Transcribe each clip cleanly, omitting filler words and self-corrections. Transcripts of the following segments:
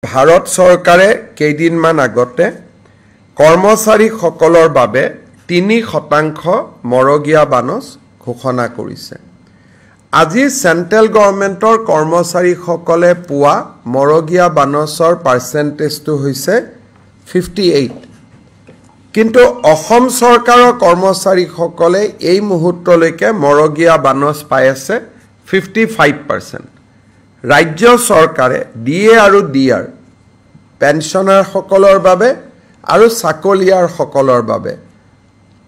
ভাৰত চৰকাৰে কেইদিনমান আগতে কৰ্মচাৰীসকলৰ বাবে 3% মৰগীয়া বানচ ঘোষণা কৰিছে। আজি সেন্ট্ৰেল গভৰ্ণমেণ্টৰ কৰ্মচাৰীসকলে পোৱা মৰগীয়া বানচৰ পাৰ্চেন্টেজটো হৈছে 58। কিন্তু অসম চৰকাৰৰ কৰ্মচাৰীসকলে এই মুহূৰ্তলৈকে মৰগীয়া বানচ পাই আছে 55%। ৰাজ্য চৰকাৰে ডিএ আৰু ডিআৰ পেঞ্চনাৰসকলৰ বাবে আৰু চাকৰিয়াৰসকলৰ বাবে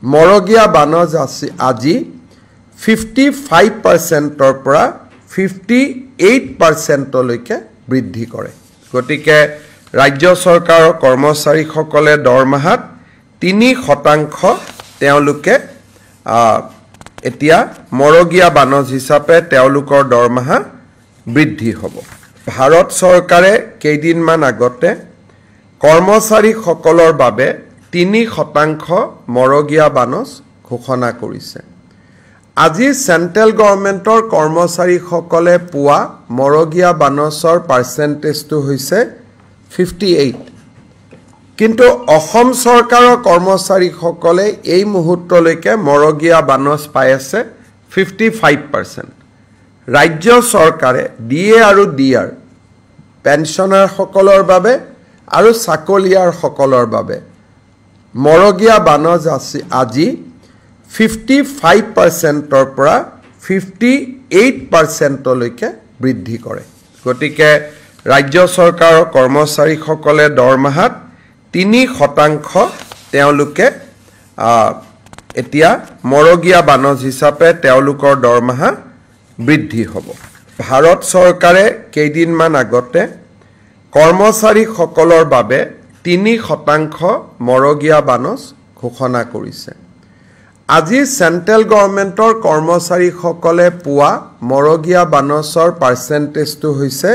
মৰগীয়া বানচ আজি 55%ৰ পৰা 58%লৈকে বৃদ্ধি কৰে। গতিকে ৰাজ্য চৰকাৰৰ কৰ্মচাৰীসকলে দৰমহাত 3% তেওঁলোকে এতিয়া মৰগীয়া বানচ হিচাপে তেওঁলোকৰ দৰমহা বৃদ্ধি হ'ব। ভাৰত চৰকাৰে কেইদিনমান আগতে কৰ্মচাৰীসকলৰ বাবে 3% মৰগীয়া বানচ ঘোষণা কৰিছে। আজি সেন্ট্ৰেল গভৰ্ণমেণ্টৰ কৰ্মচাৰীসকলে পোৱা মৰগীয়া বানচৰ পাৰ্চেন্টেজটো হৈছে 58। কিন্তু অসম চৰকাৰৰ কৰ্মচাৰীসকলে এই মুহূৰ্তলৈকে মৰগীয়া বানচ পাই আছে 55%। ৰাজ্য চৰকাৰে ডিএ আৰু ডিআৰ পেঞ্চনাৰসকলৰ বাবে আৰু চাকৰিয়াৰসকলৰ বাবে মৰগীয়া বানচ আজি 55%ৰ পৰা 58%লৈকে বৃদ্ধি কৰে। গতিকে ৰাজ্য চৰকাৰৰ কৰ্মচাৰীসকলে দৰমহাত 3% তেওঁলোকে এতিয়া মৰগীয়া বানচ হিচাপে তেওঁলোকৰ দৰমহা বৃদ্ধি হ'ব। ভাৰত চৰকাৰে কেইদিনমান আগতে কৰ্মচাৰীসকলৰ বাবে 3% মৰগীয়া বানচ ঘোষণা কৰিছে। আজি সেন্ট্ৰেল গভৰ্ণমেণ্টৰ কৰ্মচাৰীসকলে পোৱা মৰগীয়া বানচৰ পাৰ্চেন্টেজটো হৈছে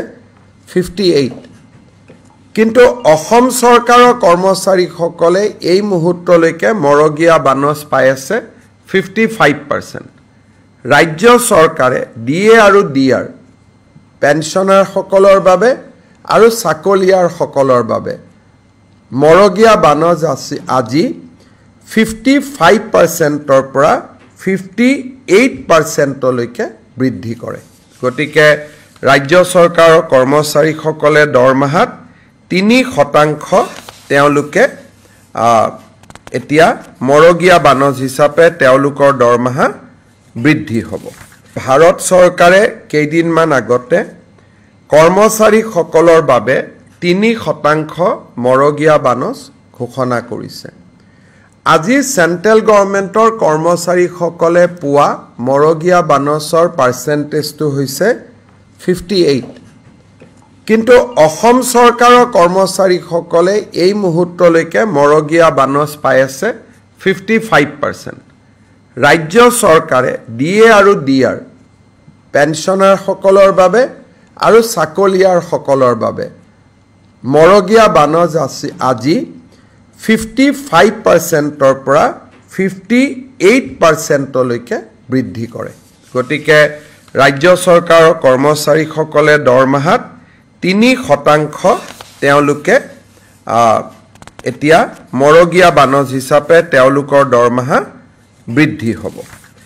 58। কিন্তু অসম চৰকাৰৰ কৰ্মচাৰীসকলে এই মুহূৰ্তলৈকে মৰগীয়া বানচ পাই আছে 55%। ৰাজ্য চৰকাৰে ডিএ আৰু ডিআৰ পেঞ্চনাৰসকলৰ বাবে আৰু চাকৰিয়াৰসকলৰ বাবে মৰগীয়া বানচ আজি 55%ৰ পৰা 58%লৈকে বৃদ্ধি কৰে। গতিকে ৰাজ্য চৰকাৰৰ কৰ্মচাৰীসকলে দৰমহাত 3% তেওঁলোকে এতিয়া মৰগীয়া বানচ হিচাপে তেওঁলোকৰ দৰমহা বৃদ্ধি হ'ব। ভাৰত চৰকাৰে কেইদিনমান আগতে কৰ্মচাৰীসকলৰ বাবে 3% মৰগীয়া বানচ ঘোষণা কৰিছে। আজি সেন্ট্ৰেল গভৰ্ণমেণ্টৰ কৰ্মচাৰীসকলে পোৱা মৰগীয়া বানচৰ পাৰ্চেন্টেজটো হৈছে 58। কিন্তু অসম চৰকাৰৰ কৰ্মচাৰীসকলে এই মুহূৰ্তলৈকে মৰগীয়া বানচ পাই আছে 55%। ৰাজ্য চৰকাৰে ডিএ আৰু ডিআৰ পেঞ্চনাৰসকলৰ বাবে আৰু চাকৰিয়াৰসকলৰ বাবে মৰগীয়া বানচ আজি 55%ৰ পৰা 58%লৈকে বৃদ্ধি কৰে। গতিকে ৰাজ্য চৰকাৰৰ কৰ্মচাৰীসকলে দৰমহাত 3% তেওঁলোকে এতিয়া মৰগীয়া বানচ হিচাপে তেওঁলোকৰ দৰমহা বৃদ্ধি হ'ব।